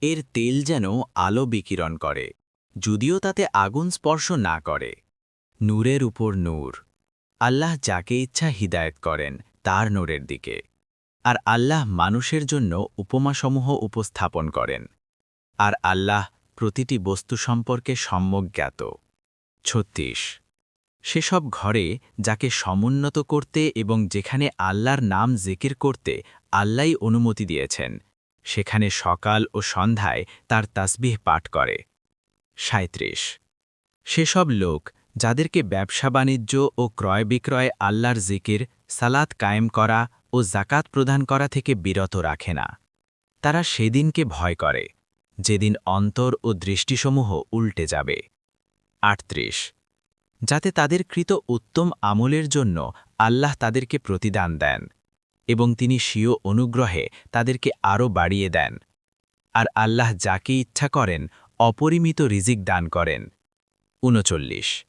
এর তেল যেন আলো বিকিরণ করে, যদিও তাতে আগুন স্পর্শ না করে। নূরের উপর নূর। আল্লাহ যাকে ইচ্ছা হিদায়েত করেন তার নূরের দিকে। আর আল্লাহ মানুষের জন্য উপমাসমূহ উপস্থাপন করেন। আর আল্লাহ প্রতিটি বস্তু সম্পর্কে সম্যক জ্ঞাত। ৩৬। সেসব ঘরে যাকে সমুন্নত করতে এবং যেখানে আল্লাহর নাম জিকির করতে আল্লাহই অনুমতি দিয়েছেন, সেখানে সকাল ও সন্ধ্যায় তার তাসবিহ পাঠ করে। ৩৭। সেসব লোক যাদেরকে ব্যবসা-বাণিজ্য ও ক্রয়-বিক্রয় আল্লাহর জিকির, সালাত কায়েম করা ও জাকাত প্রদান করা থেকে বিরত রাখে না, তারা সেদিনকে ভয় করে, যেদিন অন্তর ও দৃষ্টিসমূহ উল্টে যাবে। ৩৮। যাতে তাদের কৃত উত্তম আমলের জন্য আল্লাহ তাদেরকে প্রতিদান দেন এবং তিনি স্বীয় অনুগ্রহে তাদেরকে আরও বাড়িয়ে দেন। আর আল্লাহ যাকে ইচ্ছা করেন অপরিমিত রিজিক দান করেন। ৩৯।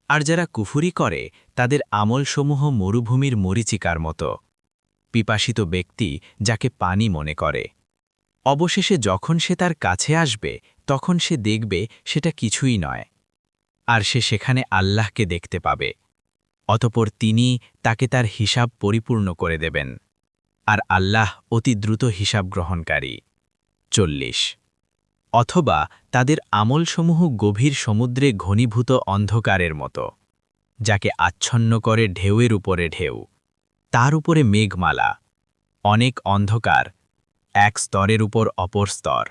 আর যারা কুফুরি করে তাদের আমলসমূহ মরুভূমির মরীচিকার মতো, পিপাসিত ব্যক্তি যাকে পানি মনে করে। অবশেষে যখন সে তার কাছে আসবে তখন সে দেখবে সেটা কিছুই নয়, আর সে সেখানে আল্লাহকে দেখতে পাবে। অতঃপর তিনি তাকে তার হিসাব পরিপূর্ণ করে দেবেন। আর আল্লাহ অতি দ্রুত হিসাব গ্রহণকারী। ৪০। অথবা তাদের আমলসমূহ গভীর সমুদ্রে ঘনীভূত অন্ধকারের মতো, যাকে আচ্ছন্ন করে ঢেউয়ের উপরে ঢেউ, তার উপরে মেঘমালা, অনেক অন্ধকার, এক স্তরের উপর অপর স্তর।